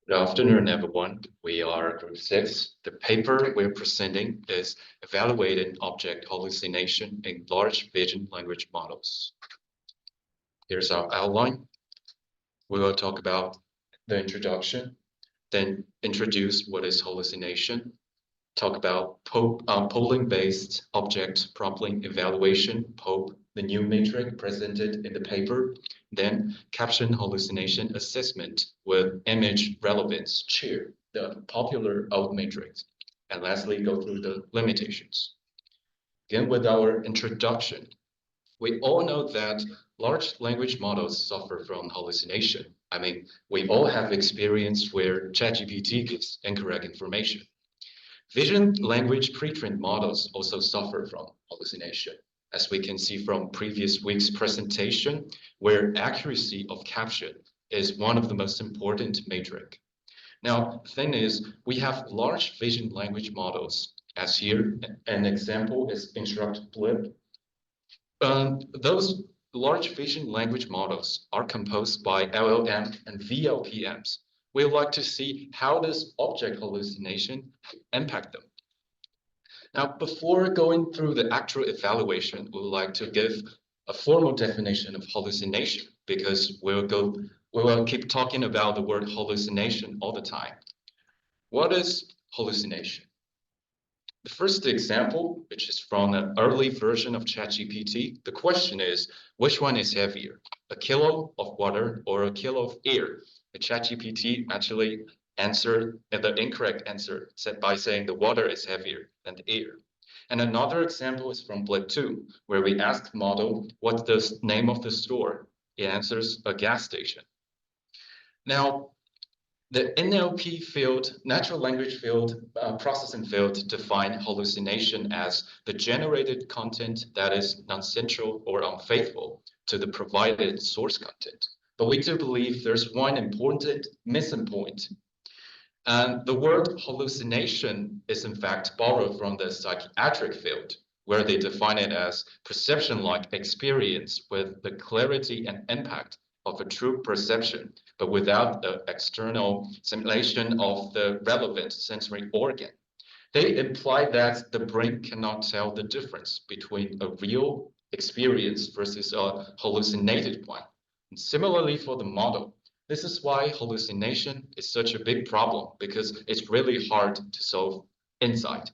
Good afternoon, everyone. We are Group 6. The paper we're presenting is Evaluating Object Hallucination in Large Vision Language Models. Here's our outline. We will talk about the introduction, then introduce what is hallucination, talk about polling-based object problem evaluation, POPE, the new metric presented in the paper, then caption hallucination assessment with image relevance, CHEER, the popular old matrix, and lastly, go through the limitations. Again, with our introduction, we all know that large language models suffer from hallucination. I mean, we all have experience where ChatGPT gives incorrect information. Vision language pre-trained models also suffer from hallucination, as we can see from previous week's presentation, where accuracy of caption is one of the most important metric. Now, the thing is, we have large vision language models, as here, an example is Instruct Blip. Those large vision language models are composed by LLM and VLPMs. We would like to see how does object hallucination impact them. Now, before going through the actual evaluation, we would like to give a formal definition of hallucination because we will keep talking about the word hallucination all the time. What is hallucination? The first example, which is from an early version of ChatGPT, the question is, which one is heavier, a kilo of water or a kilo of air? The ChatGPT actually answered the incorrect answer by saying the water is heavier than the air. And another example is from Blip 2, where we asked the model, what's the name of the store? It answers a gas station. Now, the NLP field, natural language field, processing field, define hallucination as the generated content that is non-central or unfaithful to the provided source content. But we do believe there's one important missing point. And the word hallucination is in fact borrowed from the psychiatric field, where they define it as perception-like experience with the clarity and impact of a true perception, but without the external simulation of the relevant sensory organ. They imply that the brain cannot tell the difference between a real experience versus a hallucinated one. And similarly for the model, this is why hallucination is such a big problem, because it's really hard to solve inside.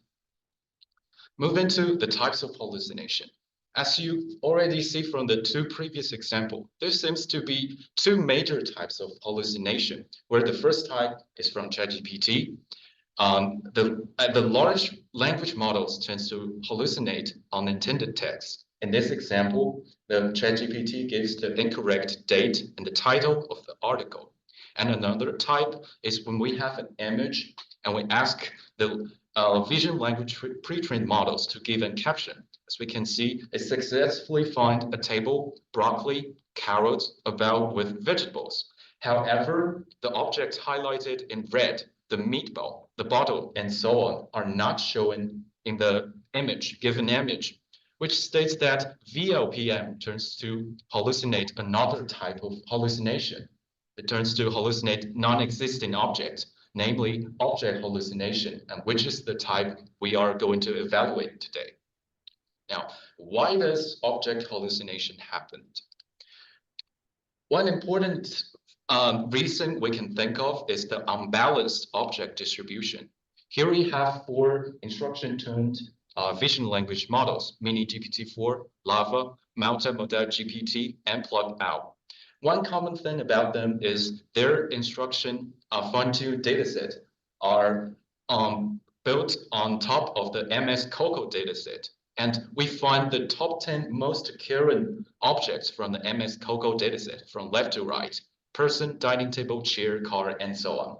Moving to the types of hallucination. As you already see from the two previous examples, there seems to be two major types of hallucination, where the first type is from ChatGPT. The large language models tend to hallucinate unintended text. In this example, the ChatGPT gives the incorrect date and the title of the article. And another type is when we have an image and we ask the vision language pre-trained models to give a caption. As we can see, it successfully find a table, broccoli, carrots, a bowl with vegetables. However, the objects highlighted in red, the meatball, the bottle, and so on, are not shown in the image, given image, which states that VLPM turns to hallucinate another type of hallucination. It turns to hallucinate non-existing objects, namely object hallucination, and which is the type we are going to evaluate today. Now, why does object hallucination happen? One important reason we can think of is the unbalanced object distribution. Here we have four instruction-tuned vision language models, Mini GPT-4, Lava, Multimodal GPT, and Plug-out. One common thing about them is their instruction fine-tuned dataset are built on top of the MS COCO dataset. And we find the top 10 most current objects from the MS COCO dataset from left to right: person, dining table, chair, car, and so on.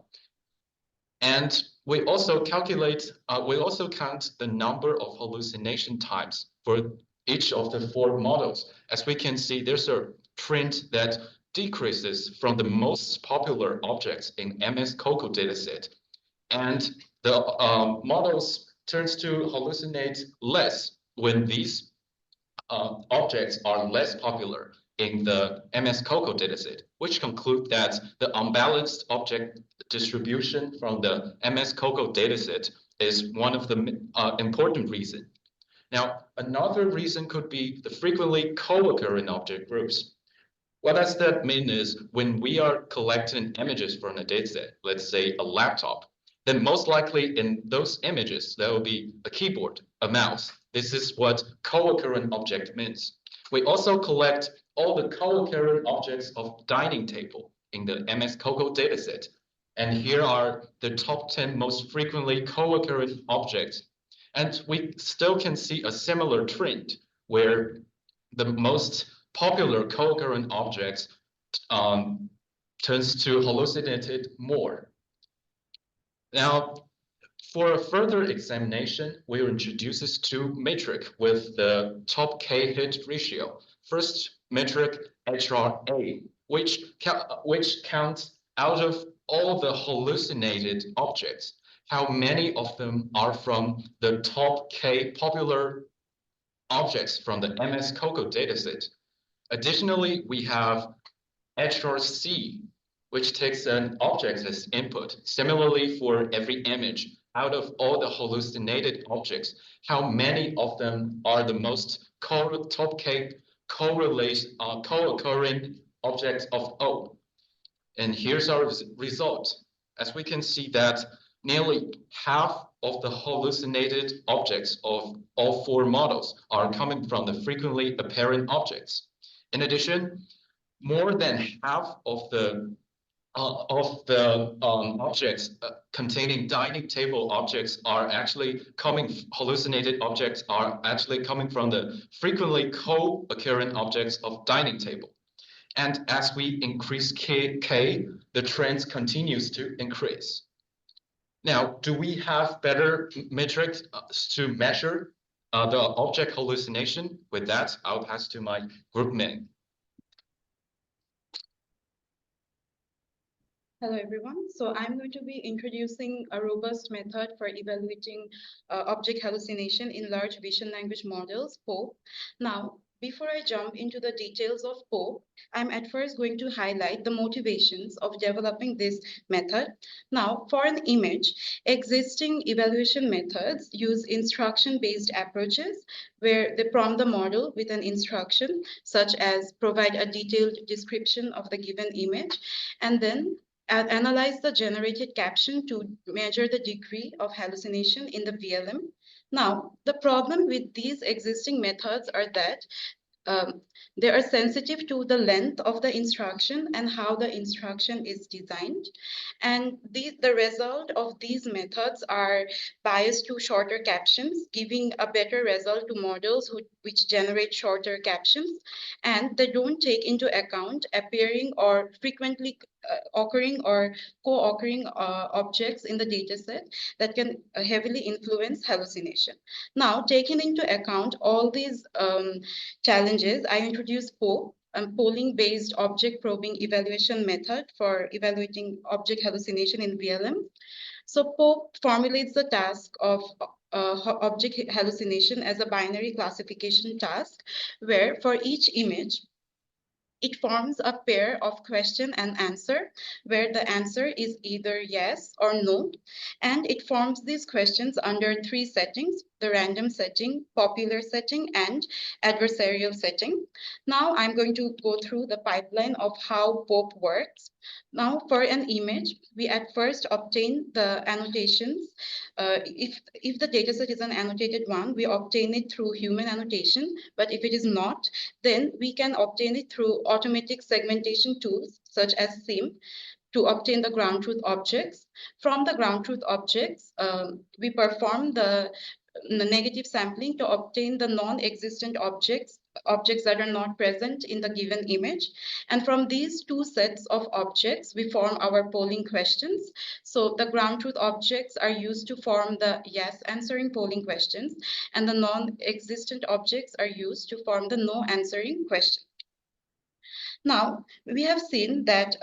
And we also count the number of hallucination types for each of the four models. As we can see, there's a trend that decreases from the most popular objects in MS COCO dataset. And the models turns to hallucinate less when these objects are less popular. in the MS COCO dataset, which conclude that the unbalanced object distribution from the MS COCO dataset is one of the important reasons. Now, another reason could be the frequently co-occurring object groups. What does that mean is when we are collecting images from a dataset, let's say a laptop, then most likely in those images, there will be a keyboard, a mouse. This is what co-occurring object means. We also collect all the co-occurring objects of dining table in the MS COCO dataset. And here are the top 10 most frequently co-occurring objects. And we still can see a similar trend where the most popular co-occurring objects turns to hallucinated more. Now, for a further examination, we will introduce this two metric with the top K hit ratio. First metric, HRA, which counts out of all the hallucinated objects, how many of them are from the top K popular objects from the MS COCO dataset. Additionally, we have HRC, which takes an object as input. Similarly, for every image, out of all the hallucinated objects, how many of them are the most top K co-occurring objects of O? And here's our result. As we can see that nearly half of the hallucinated objects of all four models are coming from the frequently apparent objects. In addition, more than half of the objects containing dining table objects are actually hallucinated objects are actually coming from the frequently co-occurring objects of dining table. And as we increase K, the trend continues to increase. Now, do we have better metrics to measure the object hallucination? With that, I'll pass to my group mate. Hello, everyone. So I'm going to be introducing a robust method for evaluating object hallucination in large vision language models, POE. Now, before I jump into the details of POE, I'm at first going to highlight the motivations of developing this method. Now, for an image, existing evaluation methods use instruction-based approaches where they prompt the model with an instruction, such as provide a detailed description of the given image, and then analyze the generated caption to measure the degree of hallucination in the VLM. Now, the problem with these existing methods are that they are sensitive to the length of the instruction and how the instruction is designed. And the result of these methods are biased to shorter captions, giving a better result to models which generate shorter captions. And they don't take into account appearing or frequently occurring or co-occurring objects in the dataset that can heavily influence hallucination. Now, taking into account all these challenges, I introduced POE, a polling-based object probing evaluation method for evaluating object hallucination in VLM. So POE formulates the task of object hallucination as a binary classification task, where for each image, it forms a pair of question and answer, where the answer is either yes or no. And it forms these questions under three settings: the random setting, popular setting, and adversarial setting. Now I'm going to go through the pipeline of how POP works. Now, for an image, we at first obtain the annotations. If the dataset is an annotated one, we obtain it through human annotation. But if it is not, then we can obtain it through automatic segmentation tools such as SIM to obtain the ground truth objects. From the ground truth objects, we perform the negative sampling to obtain the non-existent objects that are not present in the given image. And from these two sets of objects, we form our polling questions. So the ground truth objects are used to form the yes answering polling questions, and the non-existent objects are used to form the no answering question. Now, we have seen that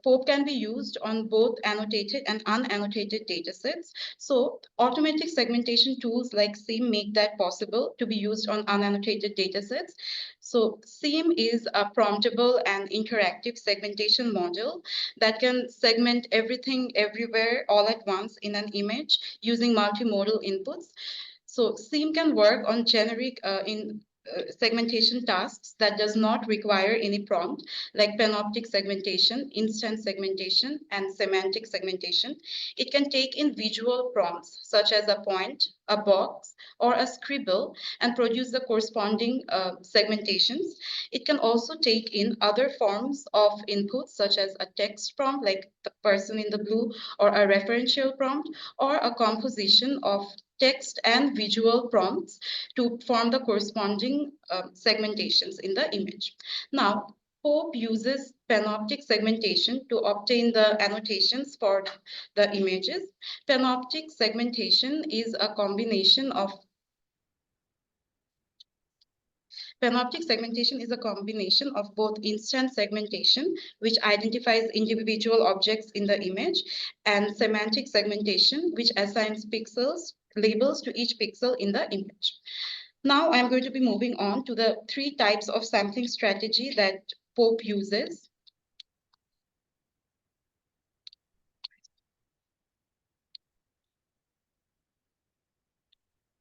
POP can be used on both annotated and unannotated datasets. So automatic segmentation tools like SEAM make that possible to be used on unannotated datasets. So SEAM is a promptable and interactive segmentation model that can segment everything everywhere all at once in an image using multimodal inputs. So SEAM can work on generic segmentation tasks that does not require any prompt, like panoptic segmentation, instant segmentation, and semantic segmentation. It can take in visual prompts, such as a point, a box, or a scribble, and produce the corresponding segmentations. It can also take in other forms of inputs, such as a text prompt, like the person in the blue, or a referential prompt, or a composition of text and visual prompts to form the corresponding segmentations in the image. Now, Pope uses panoptic segmentation to obtain the annotations for the images. Panoptic segmentation is a combination of Panoptic segmentation is a combination of both instant segmentation, which identifies individual objects in the image, and semantic segmentation, which assigns labels to each pixel in the image. Now I'm going to be moving on to the three types of sampling strategy that Pope uses.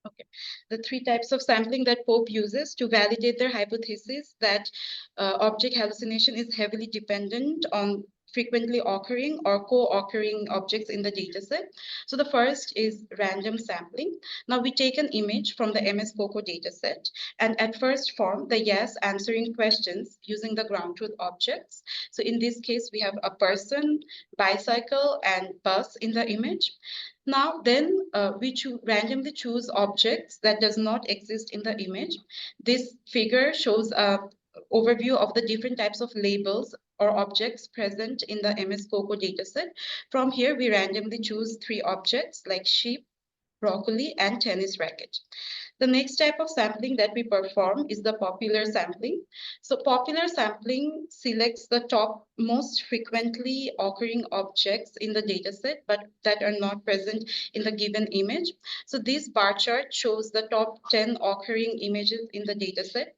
Okay, the three types of sampling that Pope uses to validate their hypothesis that object hallucination is heavily dependent on frequently occurring or co-occurring objects in the dataset. So the first is random sampling. Now we take an image from the MS COCO dataset and at first form the yes answering questions using the ground truth objects. So in this case, we have a person, bicycle, and bus in the image. Now then we randomly choose objects that does not exist in the image. This figure shows a overview of the different types of labels or objects present in the MS COCO dataset. From here, we randomly choose three objects like sheep, broccoli, and tennis racket. The next type of sampling that we perform is the popular sampling. So popular sampling selects the top most frequently occurring objects in the dataset, but that are not present in the given image. So this bar chart shows the top 10 occurring images in the dataset,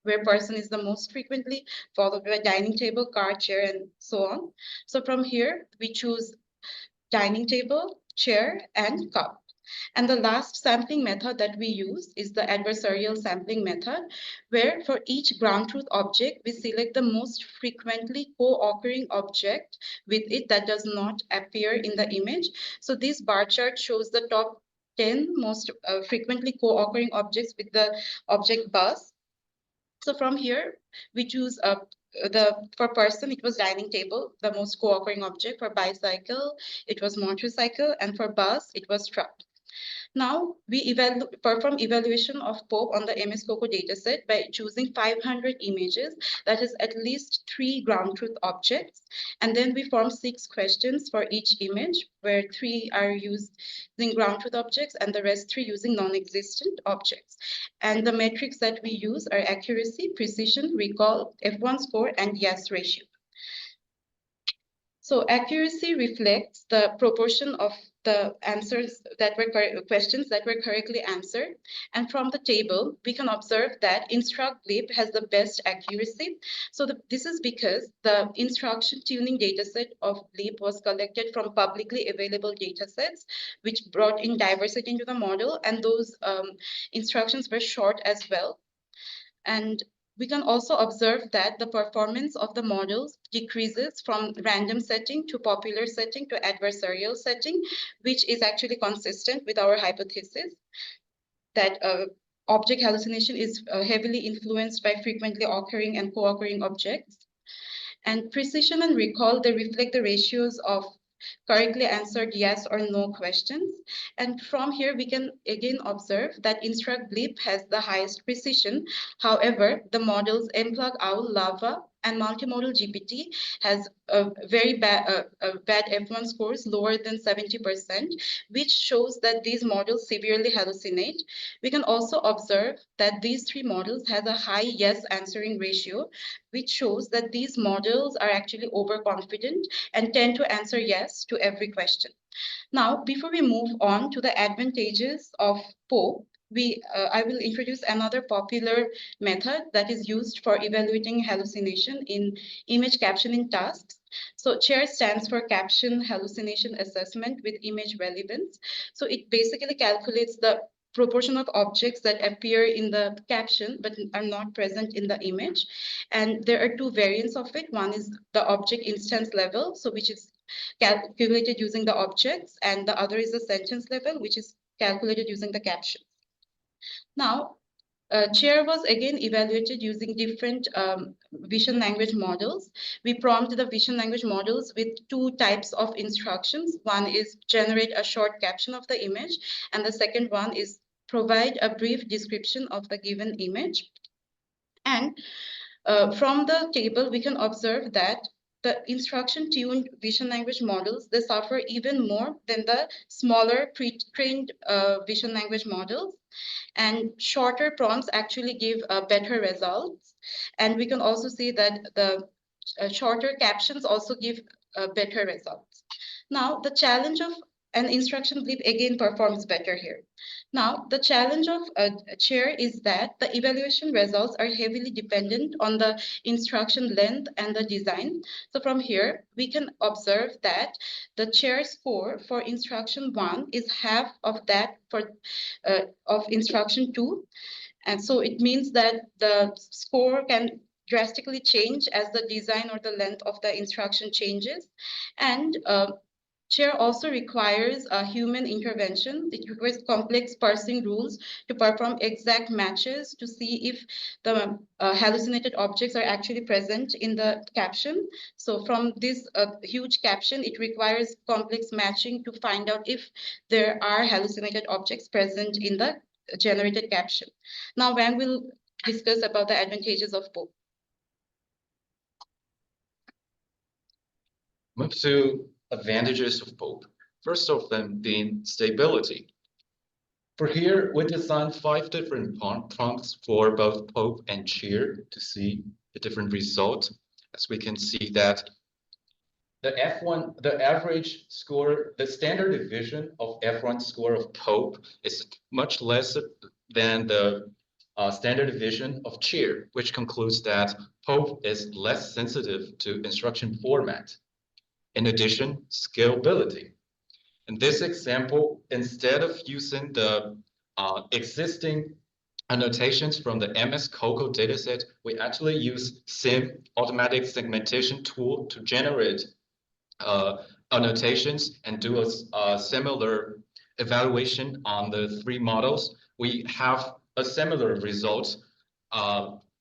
where person is the most frequently, followed by dining table, car, chair, and so on. So from here, we choose dining table, chair, and cup. And the last sampling method that we use is the adversarial sampling method, where for each ground truth object, we select the most frequently co-occurring object with it that does not appear in the image. So this bar chart shows the top 10 most frequently co-occurring objects with the object bus. So from here, we choose for person, it was dining table, the most co-occurring object. For bicycle, it was motorcycle, and for bus, it was truck. Now, we perform evaluation of POP on the MS COCO dataset by choosing 500 images, that is at least 3 ground truth objects. And then we form 6 questions for each image, where 3 are using ground truth objects and the rest 3 using non-existent objects. And the metrics that we use are accuracy, precision, recall, F1 score, and yes ratio. So accuracy reflects the proportion of the answers that were questions that were correctly answered. And from the table, we can observe that instruct blip has the best accuracy. So this is because the instruction tuning dataset of blip was collected from publicly available datasets, which brought in diversity into the model. And those instructions were short as well. And we can also observe that the performance of the models decreases from random setting to popular setting to adversarial setting, which is actually consistent with our hypothesis that object hallucination is heavily influenced by frequently occurring and co-occurring objects. And precision and recall, they reflect the ratios of correctly answered yes or no questions. And from here, we can again observe that instruct blip has the highest precision. However, the models mplug owl, lava, and multimodal GPT has a very bad F1 scores lower than 70%, which shows that these models severely hallucinate. We can also observe that these three models have a high yes answering ratio, which shows that these models are actually overconfident and tend to answer yes to every question. Now, before we move on to the advantages of POPE, I will introduce another popular method that is used for evaluating hallucination in image captioning tasks. So CHAIR stands for Caption Hallucination Assessment with Image Relevance. So it basically calculates the proportion of objects that appear in the caption but are not present in the image. And there are two variants of it. One is the object instance level, so which is calculated using the objects, and the other is the sentence level, which is calculated using the caption. Now, CHAIR was again evaluated using different vision language models. We prompted the vision language models with two types of instructions. One is generate a short caption of the image, and the second one is provide a brief description of the given image. And from the table, we can observe that the instruction-tuned vision language models, they suffer even more than the smaller pre-trained vision language models. And shorter prompts actually give better results. And we can also see that the shorter captions also give better results. Now, the challenge of an instruction blip again performs better here. Now, the challenge of a chair is that the evaluation results are heavily dependent on the instruction length and the design. So from here, we can observe that the chair score for instruction 1 is half of that of instruction 2. And so it means that the score can drastically change as the design or the length of the instruction changes. And CHAIR also requires a human intervention. It requires complex parsing rules to perform exact matches to see if the hallucinated objects are actually present in the caption. So from this huge caption, it requires complex matching to find out if there are hallucinated objects present in the generated caption. Now, Wang will discuss about the advantages of both. Move to advantages of POPE. First of them being stability. For here, we designed 5 different prompts for both POPE and CHAIR to see the different results. As we can see that the F1, the average score, the standard deviation of F1 score of POPE is much less than the standard deviation of CHAIR, which concludes that POPE is less sensitive to instruction format. In addition, scalability. In this example, instead of using the existing annotations from the MS COCO dataset, we actually use SIM, automatic segmentation tool, to generate annotations and do a similar evaluation on the 3 models. We have a similar result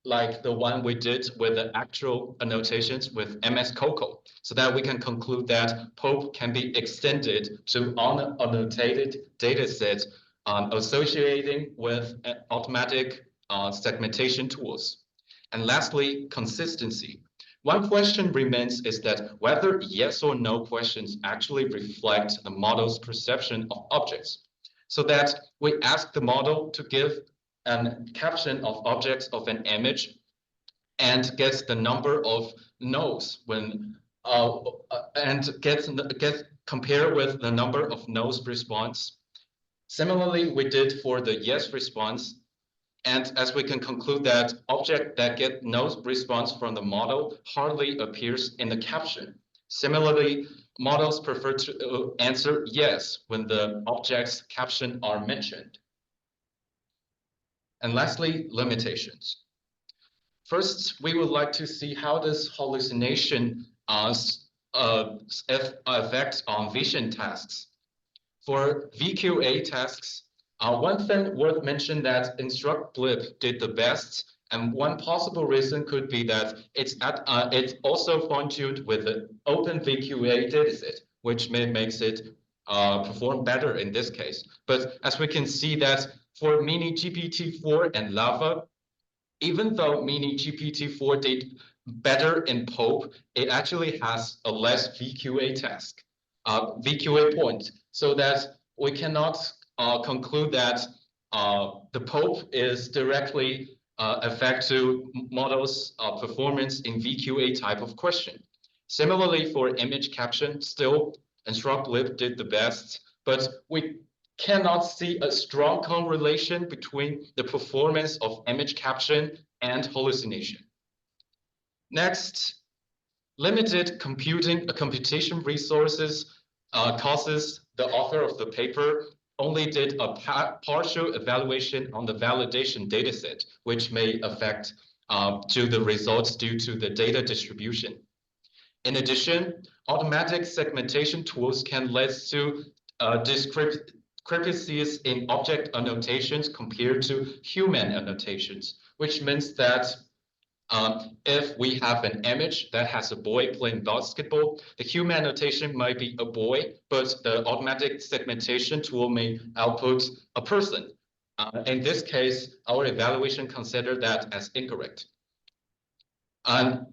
like the one we did with the actual annotations with MS COCO, so that we can conclude that POPE can be extended to unannotated data sets associating with automatic segmentation tools. And lastly, consistency. One question remains is that whether yes or no questions actually reflect the model's perception of objects. So that we ask the model to give and caption of objects of an image and gets the number of no's when and gets compare with the number of no's response. Similarly, we did for the yes response, and as we can conclude that object that get no response from the model hardly appears in the caption. Similarly, models prefer to answer yes when the object's caption are mentioned. And lastly, limitations. First, we would like to see how this hallucination affects on vision tasks. For VQA tasks, one thing worth mentioning that Instruct Blip did the best, and one possible reason could be that it's also fine-tuned with the open VQA dataset, which makes it perform better in this case. But as we can see that for Mini GPT-4 and Lava, even though Mini GPT-4 did better in Pope, it actually has a less VQA task, VQA point, so that we cannot conclude that the Pope is directly affect to models performance in VQA type of question. Similarly, for image caption, still Instruct-Lib did the best, but we cannot see a strong correlation between the performance of image caption and hallucination. Next, limited computation resources causes the author of the paper only did a partial evaluation on the validation dataset, which may affect to the results due to the data distribution. In addition, automatic segmentation tools can lead to discrepancies in object annotations compared to human annotations, which means that if we have an image that has a boy playing basketball, the human annotation might be a boy, but the automatic segmentation tool may output a person. In this case, our evaluation considered that as incorrect.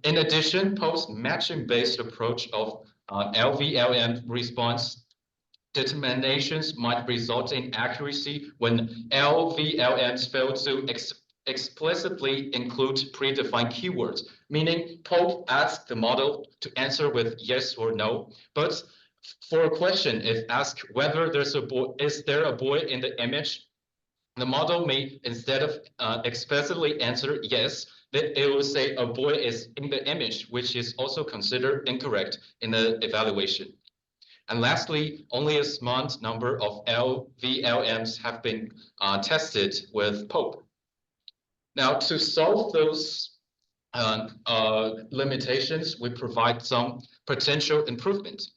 In addition, post-matching-based approach of LVLM response determinations might result in accuracy when LVLMs fail to explicitly include predefined keywords, meaning Pope asks the model to answer with yes or no. But for a question, if asked whether is there a boy in the image, the model may, instead of explicitly answer yes, it will say a boy is in the image, which is also considered incorrect in the evaluation. And lastly, only a small number of LVLMs have been tested with Pope. Now, to solve those limitations, we provide some potential improvement.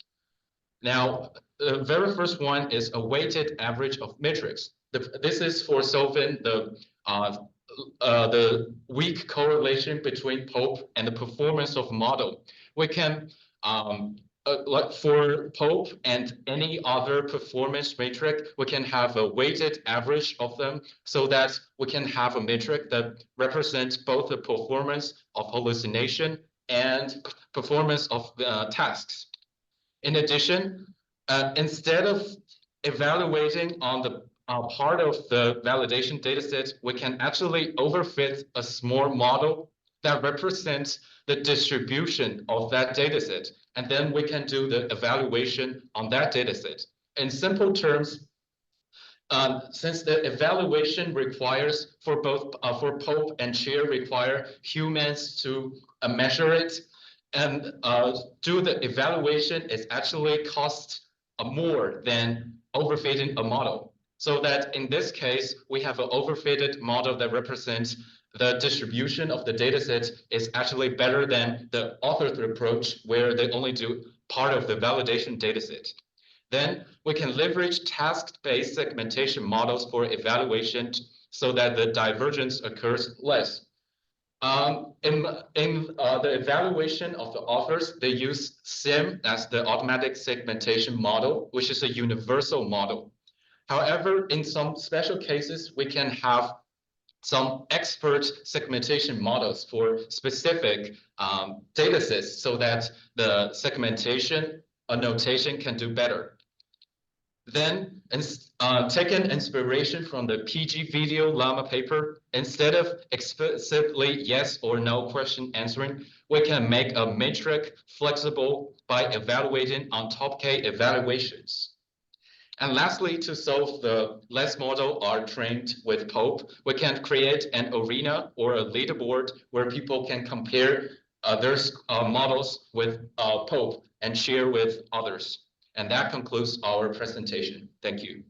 Now, the very first one is a weighted average of metrics. This is for solving the weak correlation between Pope and the performance of model. We can like for Pope and any other performance metric, we can have a weighted average of them so that we can have a metric that represents both the performance of hallucination and performance of tasks. In addition, instead of evaluating on the part of the validation dataset, we can actually overfit a small model that represents the distribution of that dataset. And then we can do the evaluation on that dataset. In simple terms, since the evaluation requires for both for Pope and Cheer require humans to measure it, and do the evaluation is actually cost more than overfitting a model. So that in this case, we have an overfitted model that represents the distribution of the dataset is actually better than the authored approach where they only do part of the validation dataset. Then we can leverage task-based segmentation models for evaluation so that the divergence occurs less. In the evaluation of the authors, they use SIM as the automatic segmentation model, which is a universal model. However, in some special cases, we can have some expert segmentation models for specific data sets so that the segmentation annotation can do better. Then, taking inspiration from the PG video llama paper, instead of explicitly yes or no question answering, we can make a metric flexible by evaluating on top K evaluations. And lastly, to solve the less model are trained with Pope, we can create an arena or a leaderboard where people can compare their models with Pope and share with others. And that concludes our presentation. Thank you.